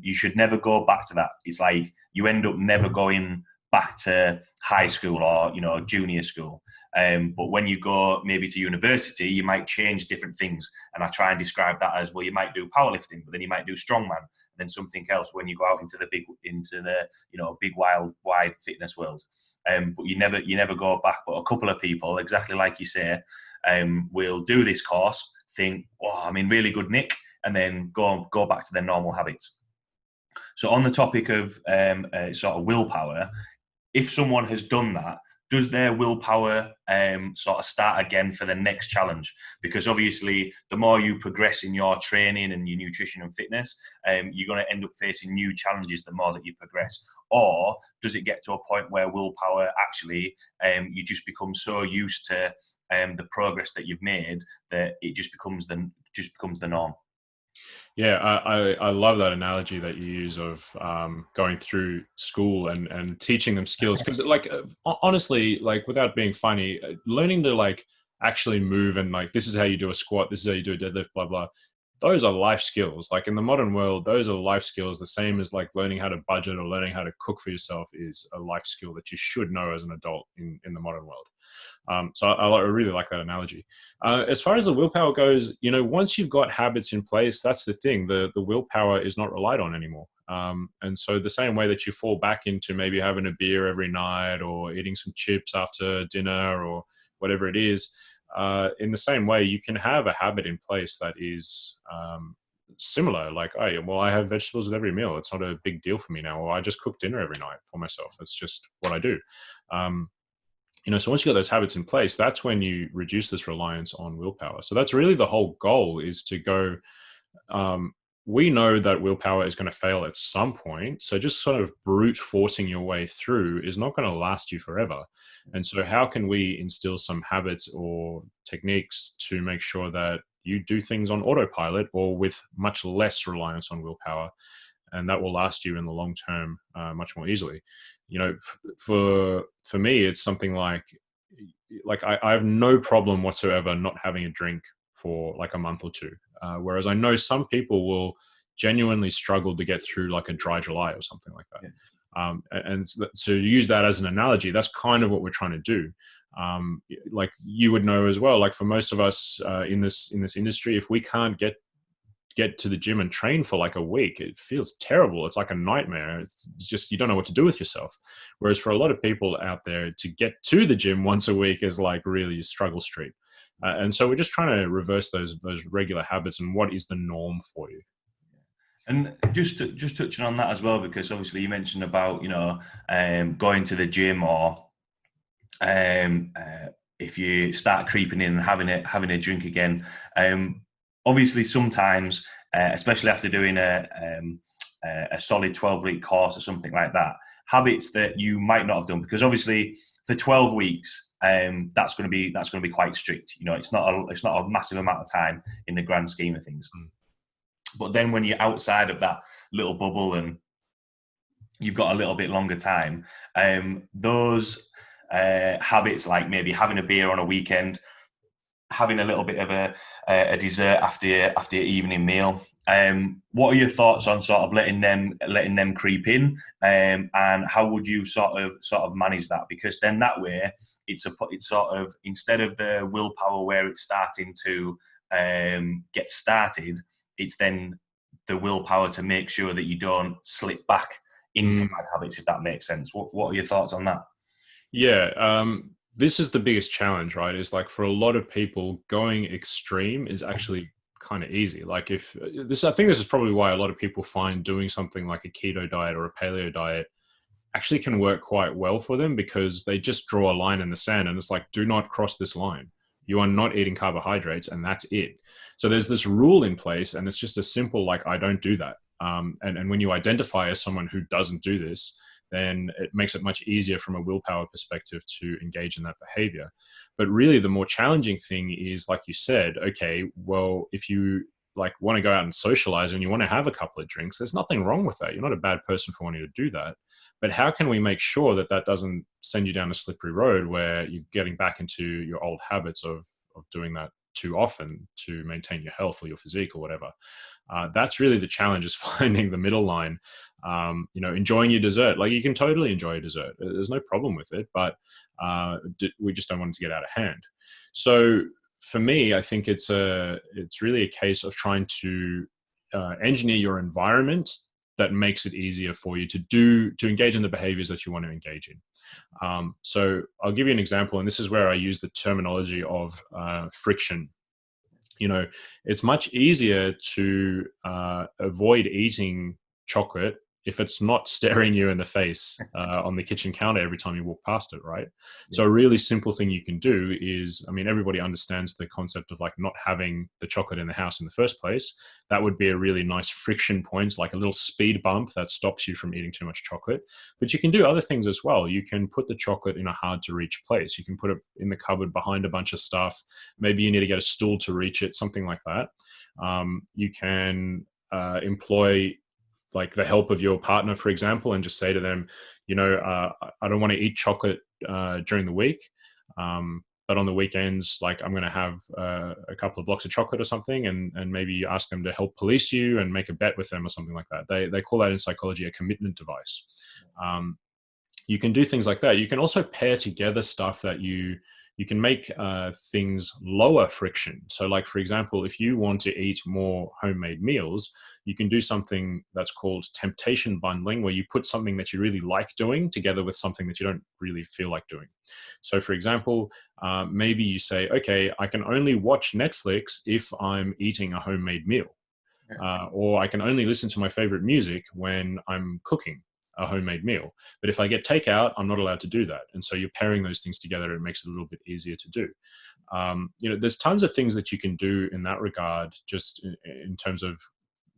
you should never go back to that. It's like you end up never going back to high school or junior school. But when you go maybe to university, you might change different things. And I try and describe that as, well, you might do powerlifting, but then you might do strongman, and then something else when you go out into the big wild wide fitness world. But you never go back. But a couple of people, exactly like you say, will do this course, think, oh, I'm in really good nick, and then go back to their normal habits. So on the topic of sort of willpower, if someone has done that, does their willpower sort of start again for the next challenge? Because obviously, the more you progress in your training and your nutrition and fitness, you're going to end up facing new challenges the more that you progress. Or does it get to a point where willpower actually, you just become so used to the progress that you've made that it just becomes the norm? Yeah, I love that analogy that you use of going through school and teaching them skills, because honestly, like, without being funny, learning to like actually move and like, this is how you do a squat, this is how you do a deadlift, blah blah, those are life skills. Like in the modern world, those are life skills, the same as like learning how to budget or learning how to cook for yourself is a life skill that you should know as an adult in the modern world. So I really like that analogy. As far as the willpower goes, once you've got habits in place, that's the thing. The willpower is not relied on anymore. And so the same way that you fall back into maybe having a beer every night or eating some chips after dinner or whatever it is, in the same way, you can have a habit in place that is similar. Like, I have vegetables with every meal. It's not a big deal for me now. Or I just cook dinner every night for myself. It's just what I do. So once you got those habits in place, that's when you reduce this reliance on willpower. So that's really the whole goal, is to go, we know that willpower is going to fail at some point. So just sort of brute forcing your way through is not going to last you forever. And so how can we instill some habits or techniques to make sure that you do things on autopilot or with much less reliance on willpower, and that will last you in the long term much more easily? For me, it's something like I have no problem whatsoever not having a drink for like a month or two. Whereas I know some people will genuinely struggle to get through like a dry July or something like that. Yeah. And to use that as an analogy, that's kind of what we're trying to do. Like you would know as well, like for most of us in this industry, if we can't get to the gym and train for like a week, it feels terrible. It's like a nightmare. It's just, you don't know what to do with yourself. Whereas for a lot of people out there, to get to the gym once a week is like really a struggle street. And so we're just trying to reverse those regular habits and what is the norm for you. And just touching on that as well, because obviously you mentioned about, going to the gym, or if you start creeping in and having a drink again. Obviously, sometimes, especially after doing a solid 12-week course or something like that, habits that you might not have done, because obviously for 12 weeks, that's going to be quite strict. It's not a massive amount of time in the grand scheme of things. But then when you're outside of that little bubble and you've got a little bit longer time, those habits, like maybe having a beer on a weekend, having a little bit of a dessert after your evening meal. What are your thoughts on sort of letting them creep in, and how would you sort of manage that? Because then that way it's sort of, instead of the willpower where it's starting to get started, it's then the willpower to make sure that you don't slip back into bad habits, if that makes sense. What are your thoughts on that? Yeah. this is the biggest challenge, right? Is like for a lot of people, going extreme is actually kind of easy. Like if this, I think this is probably why a lot of people find doing something like a keto diet or a paleo diet actually can work quite well for them, because they just draw a line in the sand and it's like, do not cross this line. You are not eating carbohydrates, and that's it. So there's this rule in place, and it's just a simple, like, I don't do that. And when you identify as someone who doesn't do this, then it makes it much easier from a willpower perspective to engage in that behavior. But really the more challenging thing is, like you said, okay, well, if you like want to go out and socialize and you want to have a couple of drinks, there's nothing wrong with that. You're not a bad person for wanting to do that. But how can we make sure that that doesn't send you down a slippery road where you're getting back into your old habits of doing that too often to maintain your health or your physique or whatever? That's really the challenge, is finding the middle line. Enjoying your dessert. Like, you can totally enjoy a dessert. There's no problem with it, but we just don't want it to get out of hand. So for me, I think it's really a case of trying to engineer your environment that makes it easier for you to engage in the behaviors that you want to engage in. So I'll give you an example, and this is where I use the terminology of friction. It's much easier to avoid eating chocolate if it's not staring you in the face on the kitchen counter every time you walk past it, right? Yeah. So a really simple thing you can do is, everybody understands the concept of like not having the chocolate in the house in the first place. That would be a really nice friction point, like a little speed bump that stops you from eating too much chocolate. But you can do other things as well. You can put the chocolate in a hard to reach place. You can put it in the cupboard behind a bunch of stuff. Maybe you need to get a stool to reach it, something like that. You can employ like the help of your partner, for example, and just say to them, I don't want to eat chocolate during the week, but on the weekends, like, I'm going to have a couple of blocks of chocolate or something, and maybe you ask them to help police you and make a bet with them or something like that. They call that in psychology a commitment device. You can do things like that. You can also pair together stuff that you can make things lower friction. So like, for example, if you want to eat more homemade meals, you can do something that's called temptation bundling, where you put something that you really like doing together with something that you don't really feel like doing. So for example, maybe you say, okay, I can only watch Netflix if I'm eating a homemade meal. Or I can only listen to my favorite music when I'm cooking a homemade meal. But if I get takeout, I'm not allowed to do that. And so you're pairing those things together, it makes it a little bit easier to do. There's tons of things that you can do in that regard, just in terms of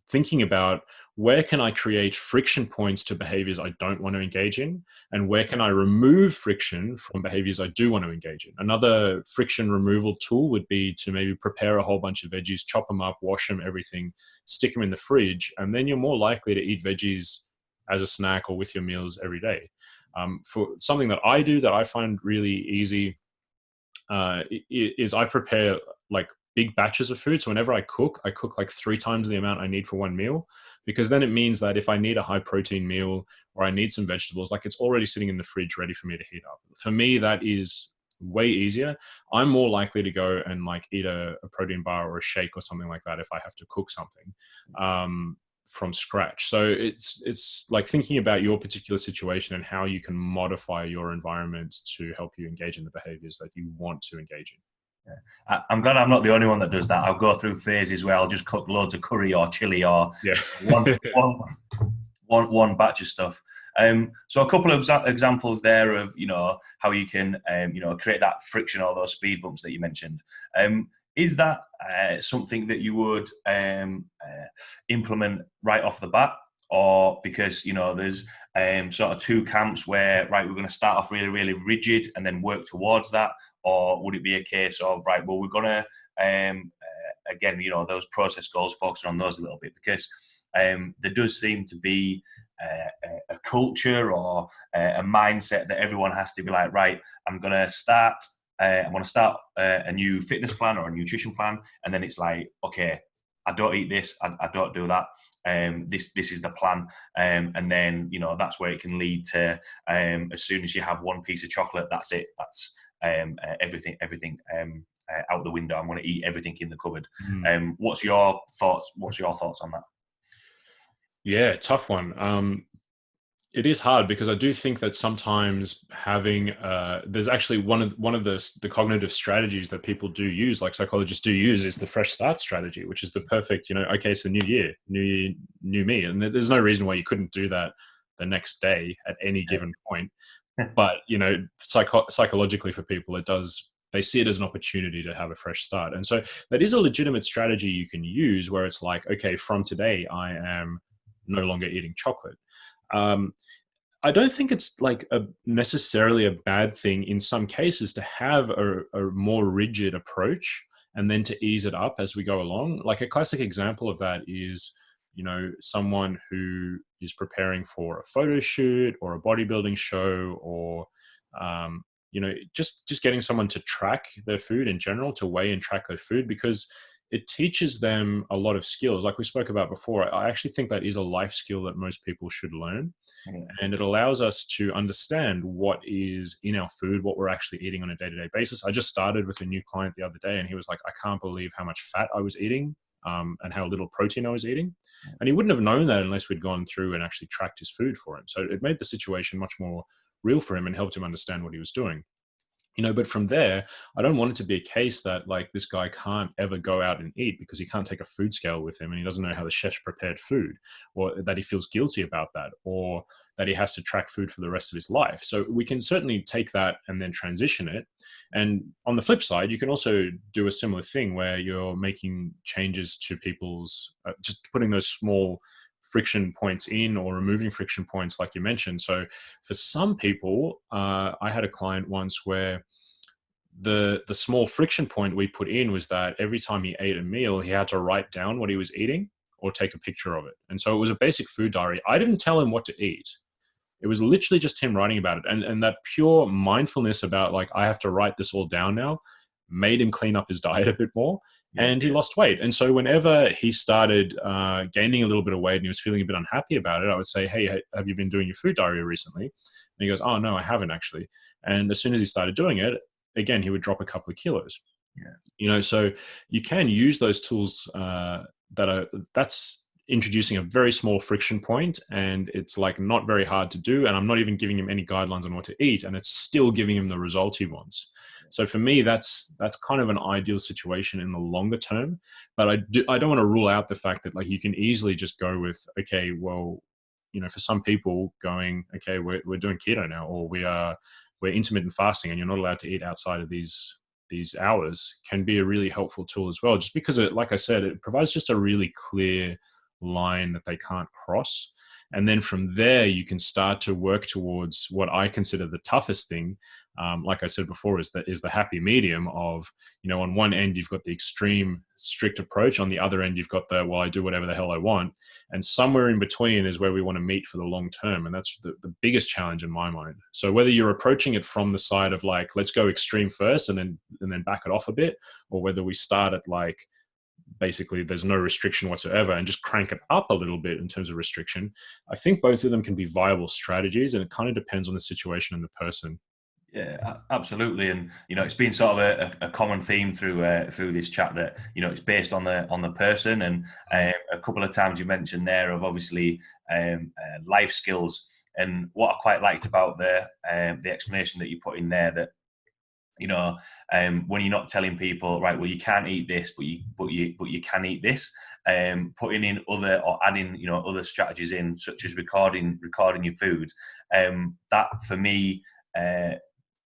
thinking about where can I create friction points to behaviors I don't want to engage in, and where can I remove friction from behaviors I do want to engage in. Another friction removal tool would be to maybe prepare a whole bunch of veggies, chop them up, wash them, everything, stick them in the fridge, and then you're more likely to eat veggies as a snack or with your meals every day. For something that I do that I find really easy is I prepare like big batches of food. So whenever I cook like 3 times the amount I need for one meal, because then it means that if I need a high protein meal or I need some vegetables, like, it's already sitting in the fridge ready for me to heat up. For me, that is way easier. I'm more likely to go and like eat a protein bar or a shake or something like that if I have to cook something from scratch. So it's like thinking about your particular situation and how you can modify your environment to help you engage in the behaviors that you want to engage in. Yeah. I'm glad I'm not the only one that does that. I'll go through phases where I'll just cook loads of curry or chili or one batch of stuff. So a couple of examples there of how you can create that friction or those speed bumps that you mentioned. Is that something that you would implement right off the bat? Or because, there's sort of two camps where, right, we're going to start off really, really rigid and then work towards that? Or would it be a case of, right, well, we're going to, again, those process goals, focusing on those a little bit? Because there does seem to be a culture or a mindset that everyone has to be like, right, I'm going to start a new fitness plan or a nutrition plan, and then it's like, okay, I don't eat this, I don't do that. This is the plan, and then that's where it can lead to as soon as you have one piece of chocolate, that's it. That's everything out the window. I'm going to eat everything in the cupboard. What's your thoughts? What's your thoughts on that? Yeah, tough one. It is hard because I do think that sometimes having there's actually one of the cognitive strategies that people do use, like psychologists do use, is the fresh start strategy, which is the perfect, okay, it's the new year, new me, and there's no reason why you couldn't do that the next day at any given point. But psychologically for people, they see it as an opportunity to have a fresh start, and so that is a legitimate strategy you can use, where it's like, okay, from today I am no longer eating chocolate. I don't think it's like necessarily a bad thing in some cases to have a more rigid approach and then to ease it up as we go along. Like a classic example of that is, someone who is preparing for a photo shoot or a bodybuilding show, or, just getting someone to track their food in general, to weigh and track their food, because it teaches them a lot of skills. Like we spoke about before, I actually think that is a life skill that most people should learn. Yeah. And it allows us to understand what is in our food, what we're actually eating on a day-to-day basis. I just started with a new client the other day, and he was like, I can't believe how much fat I was eating, and how little protein I was eating. Yeah. And he wouldn't have known that unless we'd gone through and actually tracked his food for him. So it made the situation much more real for him and helped him understand what he was doing. But from there, I don't want it to be a case that like this guy can't ever go out and eat because he can't take a food scale with him and he doesn't know how the chef's prepared food, or that he feels guilty about that, or that he has to track food for the rest of his life. So we can certainly take that and then transition it. And on the flip side, you can also do a similar thing where you're making changes to people's, just putting those small friction points in, or removing friction points like you mentioned. So for some people, I had a client once where the small friction point we put in was that every time he ate a meal, he had to write down what he was eating or take a picture of it. And so it was a basic food diary. I didn't tell him what to eat. It was literally just him writing about it. And that pure mindfulness about like, I have to write this all down now, made him clean up his diet a bit more. And he lost weight. And so whenever he started gaining a little bit of weight and he was feeling a bit unhappy about it, I would say, hey, have you been doing your food diary recently? And he goes, oh, no, I haven't actually. And as soon as he started doing it, again, he would drop a couple of kilos. Yeah. So you can use those tools that's introducing a very small friction point, and it's like not very hard to do. And I'm not even giving him any guidelines on what to eat, and it's still giving him the result he wants. So for me, that's kind of an ideal situation in the longer term. But I don't want to rule out the fact that like you can easily just go with, okay, well, for some people going, okay, we're doing keto now, or we're intermittent fasting, and you're not allowed to eat outside of these hours, can be a really helpful tool as well. Just because like I said, it provides just a really clear line that they can't cross. And then from there, you can start to work towards what I consider the toughest thing. Like I said before, is the happy medium of, on one end, you've got the extreme strict approach. On the other end, you've got well, I do whatever the hell I want. And somewhere in between is where we want to meet for the long term. And that's the biggest challenge in my mind. So whether you're approaching it from the side of like, let's go extreme first and then back it off a bit, or whether we start at like, basically there's no restriction whatsoever and just crank it up a little bit in terms of restriction, I think both of them can be viable strategies, and it kind of depends on the situation and the person. Yeah, absolutely. And it's been sort of a common theme through this chat that it's based on the person. And a couple of times you mentioned there of obviously life skills. And what I quite liked about the explanation that you put in there, that when you're not telling people, right, well, you can't eat this, but you can eat this, putting in other, or adding other strategies in, such as recording your food, that for me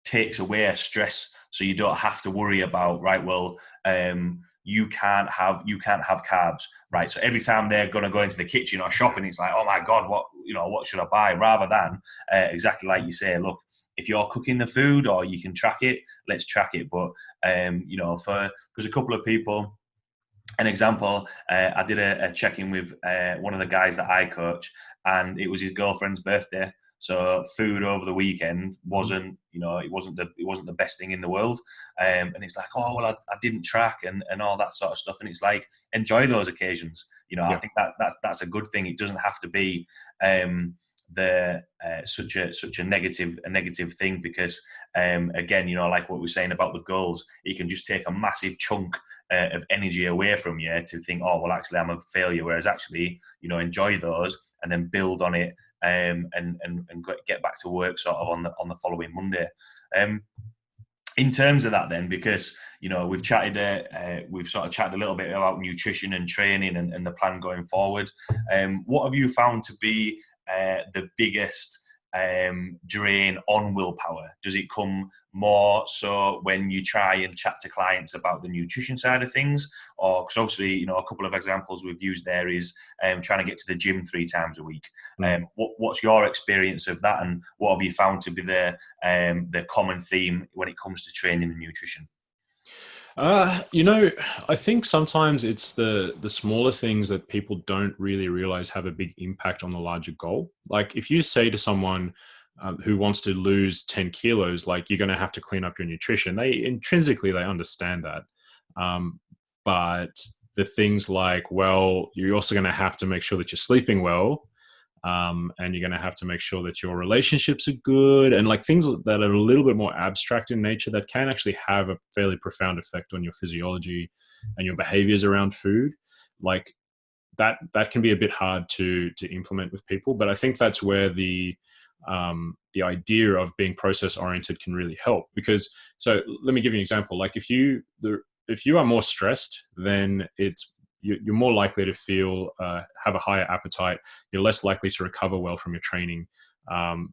takes away stress, so you don't have to worry about, right, well, you can't have carbs, right? So every time they're going to go into the kitchen or shopping, it's like, oh my God, what should I buy? Rather than exactly like you say, look, if you're cooking the food or you can track it, let's track it. But because a couple of people, an example, I did a check-in with one of the guys that I coach, and it was his girlfriend's birthday. So food over the weekend wasn't the best thing in the world. And it's like, oh, well, I didn't track and all that sort of stuff. And it's like, enjoy those occasions. I think that's a good thing. It doesn't have to be the such a negative thing, because again, you know, like what we're saying about the goals, it can just take a massive chunk of energy away from you to think, oh well, actually I'm a failure, whereas actually, you know, enjoy those and then build on it, and get back to work sort of on the following Monday. In terms of that then, because, you know, we've sort of chatted a little bit about nutrition and training and the plan going forward. What have you found to be the biggest drain on willpower? Does it come more so when you try and chat to clients about the nutrition side of things? Or, because obviously, you know, a couple of examples we've used there is trying to get to the gym 3 times a week. What's your experience of that, and what have you found to be the common theme when it comes to training and nutrition? You know, I think sometimes it's the smaller things that people don't really realize have a big impact on the larger goal. Like if you say to someone who wants to lose 10 kilos, like, you're going to have to clean up your nutrition, they intrinsically, they understand that. But the things like, well, you're also going to have to make sure that you're sleeping well. And you're going to have to make sure that your relationships are good, and like things that are a little bit more abstract in nature that can actually have a fairly profound effect on your physiology and your behaviors around food. Like that can be a bit hard to implement with people, but I think that's where the idea of being process oriented can really help. Because, so let me give you an example. Like if you are more stressed, then you're more likely to have a higher appetite. You're less likely to recover well from your training.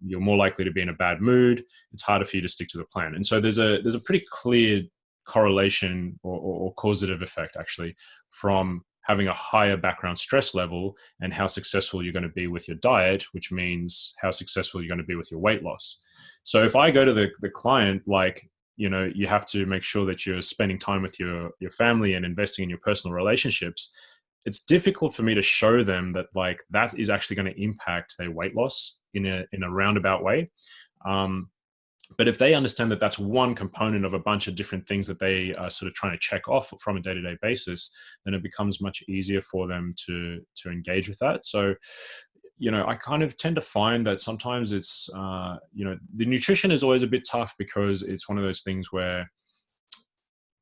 You're more likely to be in a bad mood. It's harder for you to stick to the plan. And so there's a pretty clear correlation or causative effect, actually, from having a higher background stress level and how successful you're going to be with your diet, which means how successful you're going to be with your weight loss. So if I go to the client, like, you know, you have to make sure that you're spending time with your family and investing in your personal relationships, it's difficult for me to show them that, like, that is actually going to impact their weight loss in a roundabout way. But if they understand that that's one component of a bunch of different things that they are sort of trying to check off from a day-to-day basis, then it becomes much easier for them to engage with that. So, you know, I kind of tend to find that sometimes it's, you know, the nutrition is always a bit tough because it's one of those things where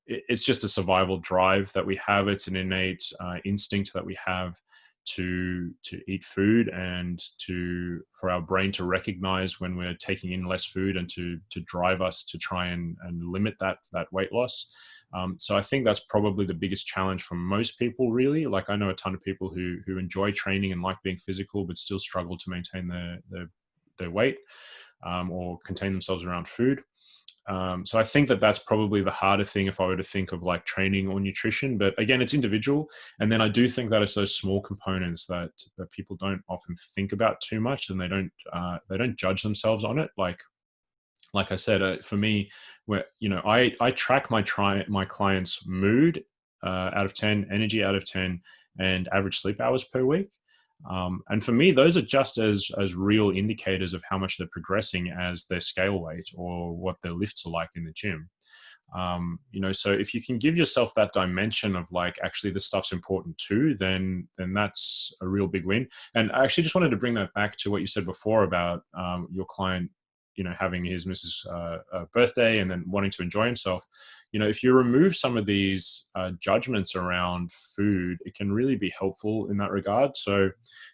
it's just a survival drive that we have. It's an innate instinct that we have to eat food, and for our brain to recognize when we're taking in less food, and to drive us to try and limit that weight loss. So I think that's probably the biggest challenge for most people, really. Like, I know a ton of people who enjoy training and like being physical, but still struggle to maintain their weight or contain themselves around food. So I think that's probably the harder thing if I were to think of like training or nutrition. But again, it's individual. And then I do think that it's those small components that people don't often think about too much, and they don't judge themselves on it. Like I said, for me, where, you know, I track my clients' mood out of 10, energy out of 10, and average sleep hours per week. And for me, those are just as real indicators of how much they're progressing as their scale weight or what their lifts are like in the gym. You know, so if you can give yourself that dimension of like, actually this stuff's important too, then that's a real big win. And I actually just wanted to bring that back to what you said before about your client, you know, having his missus' birthday and then wanting to enjoy himself. You know, if you remove some of these judgments around food, it can really be helpful in that regard. So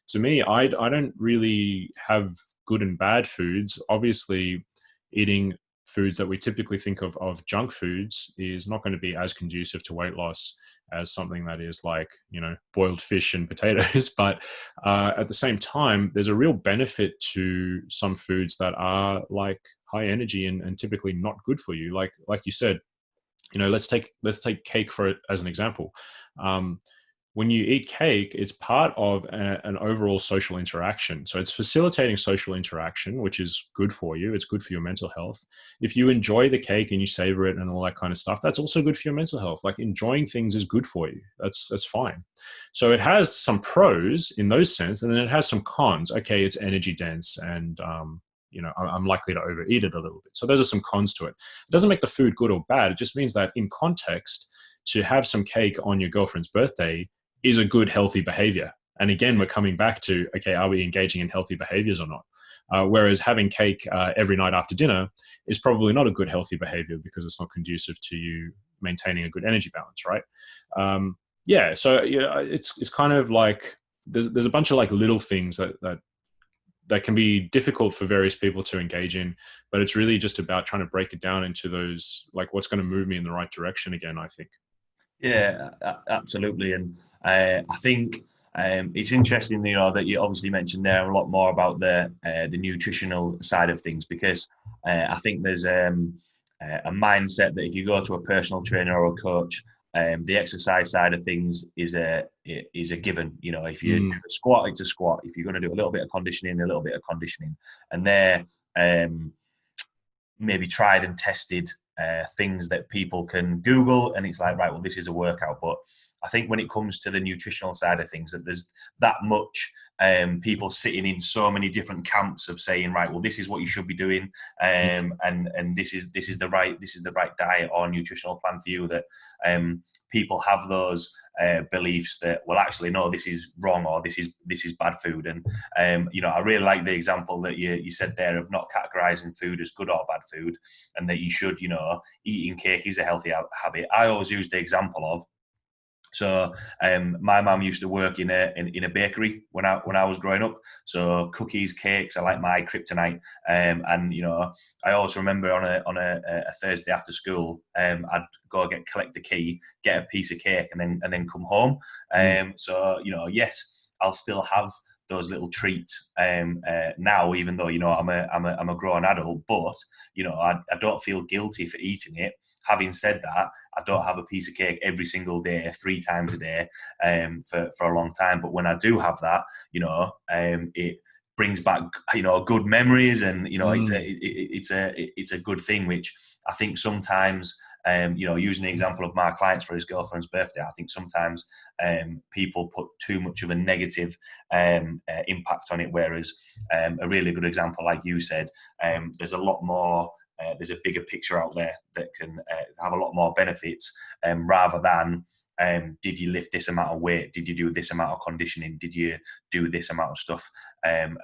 to me, I don't really have good and bad foods. Obviously, eating foods that we typically think of junk foods is not going to be as conducive to weight loss as something that is like, you know, boiled fish and potatoes. But at the same time, there's a real benefit to some foods that are like high energy and typically not good for you. Like you said, you know, let's take cake for it as an example. When you eat cake, it's part of an overall social interaction. So it's facilitating social interaction, which is good for you. It's good for your mental health. If you enjoy the cake and you savor it and all that kind of stuff, that's also good for your mental health. Like, enjoying things is good for you. That's fine. So it has some pros in those sense, and then it has some cons. Okay, it's energy dense, and you know, I'm likely to overeat it a little bit. So those are some cons to it. It doesn't make the food good or bad. It just means that in context, to have some cake on your girlfriend's birthday is a good, healthy behavior. And again, we're coming back to, okay, are we engaging in healthy behaviors or not? Whereas having cake every night after dinner is probably not a good healthy behavior, because it's not conducive to you maintaining a good energy balance, right? So it's kind of like there's a bunch of like little things that can be difficult for various people to engage in, but it's really just about trying to break it down into those, like, what's going to move me in the right direction again, I think. Yeah, absolutely. And I think it's interesting, that you obviously mentioned there a lot more about the nutritional side of things, because I think there's a mindset that if you go to a personal trainer or a coach, the exercise side of things is a given. If you do a squat, it's a squat. If you're going to do a little bit of conditioning, a little bit of conditioning, and they're maybe tried and tested things that people can Google, and it's like, right, well, this is a workout. But I think when it comes to the nutritional side of things, that there's that much people sitting in so many different camps of saying, right, well, this is what you should be doing, and this is the right diet or nutritional plan for you. That people have those beliefs that, well, actually, no, this is wrong, or this is bad food. And I really like the example that you said there of not categorizing food as good or bad food, and that you should, eating cake is a healthy habit. I always use the example of, so my mum used to work in a bakery when I was growing up. So cookies, cakes are like my kryptonite. And I also remember on a Thursday after school, I'd go collect the key, get a piece of cake, and then come home. So yes, I'll still have those little treats now, even though I'm a grown adult. But I don't feel guilty for eating it. Having said that, I don't have a piece of cake every single day, 3 times a day, for a long time. But when I do have that, it brings back good memories, and it's a good thing, which I think sometimes, using the example of my clients for his girlfriend's birthday, I think sometimes people put too much of a negative impact on it, whereas a really good example, like you said, there's a lot more. There's a bigger picture out there that can have a lot more benefits, rather than did you lift this amount of weight? Did you do this amount of conditioning? Did you do this amount of stuff in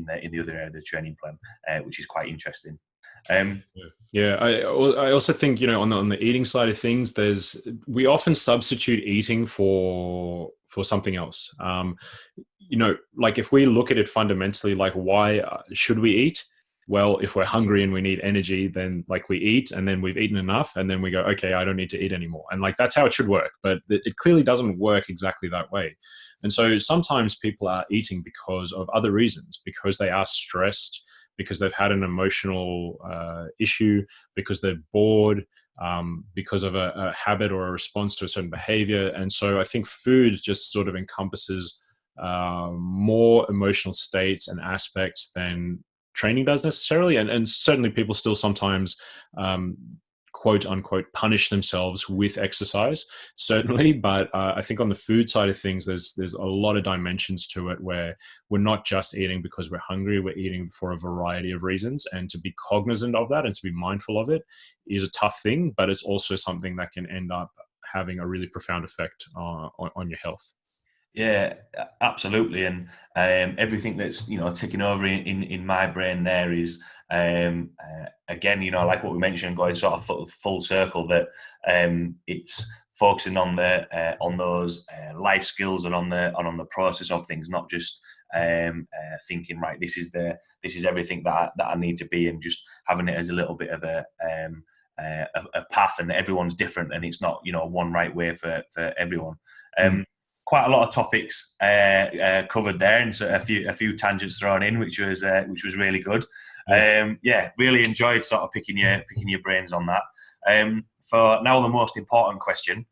the other area of the training plan, which is quite interesting. I also think on the eating side of things, we often substitute eating for something else. Like if we look at it fundamentally, like why should we eat? Well, if we're hungry and we need energy, then like we eat, and then we've eaten enough, and then we go, okay, I don't need to eat anymore. And like that's how it should work, but it clearly doesn't work exactly that way. And so sometimes people are eating because of other reasons, because they are stressed, because they've had an emotional issue, because they're bored, because of a habit or a response to a certain behavior. And so I think food just sort of encompasses more emotional states and aspects than training does necessarily. And certainly people still sometimes quote unquote punish themselves with exercise, certainly. But I think on the food side of things, there's a lot of dimensions to it, where we're not just eating because we're hungry, we're eating for a variety of reasons. And to be cognizant of that and to be mindful of it is a tough thing, but it's also something that can end up having a really profound effect on your health. Yeah, absolutely. And everything that's ticking over in my brain there is again, like what we mentioned, going sort of full circle, that it's focusing on those life skills and on the process of things, not just thinking, right, this is everything that I need to be, and just having it as a little bit of a path, and everyone's different, and it's not one right way for everyone. Quite a lot of topics covered there, and so a few tangents thrown in, which was really good. Really enjoyed sort of picking your brains on that. For now, the most important question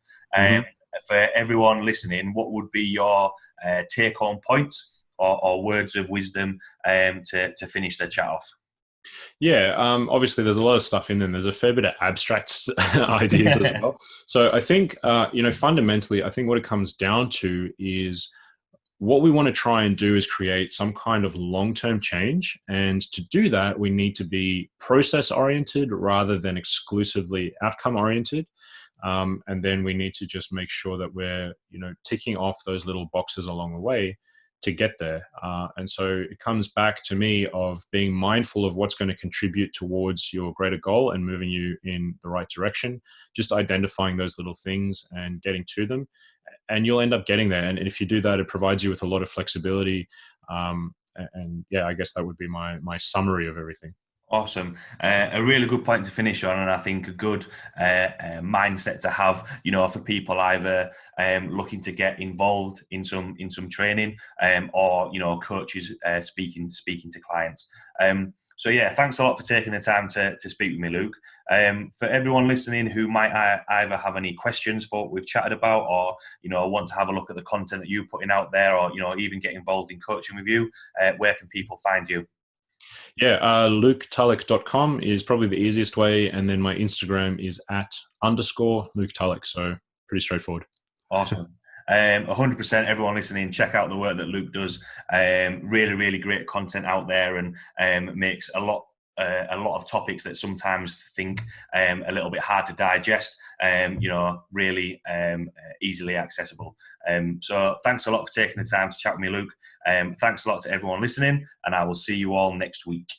for everyone listening: what would be your take-home points or words of wisdom to finish the chat off? Yeah, obviously there's a lot of stuff in there. There's a fair bit of abstract ideas as well. So I think, fundamentally, I think what it comes down to is what we want to try and do is create some kind of long-term change. And to do that, we need to be process-oriented rather than exclusively outcome-oriented. And then we need to just make sure that we're, ticking off those little boxes along the way to get there. And so it comes back to me of being mindful of what's going to contribute towards your greater goal and moving you in the right direction, just identifying those little things and getting to them. And you'll end up getting there. And if you do that, it provides you with a lot of flexibility. And yeah, I guess that would be my summary of everything. Awesome. A really good point to finish on, and I think a good mindset to have, for people either looking to get involved in some training, or coaches speaking to clients. So yeah, thanks a lot for taking the time to speak with me, Luke. For everyone listening who might either have any questions for what we've chatted about, or want to have a look at the content that you're putting out there, or even get involved in coaching with you, where can people find you? Yeah, LukeTulloch.com is probably the easiest way. And then my Instagram is @_Luke Tulloch. So pretty straightforward. Awesome. 100%. Everyone listening, check out the work that Luke does. Really, really great content out there, and makes a lot of topics that sometimes think a little bit hard to digest, really easily accessible. So thanks a lot for taking the time to chat with me, Luke. Thanks a lot to everyone listening, and I will see you all next week.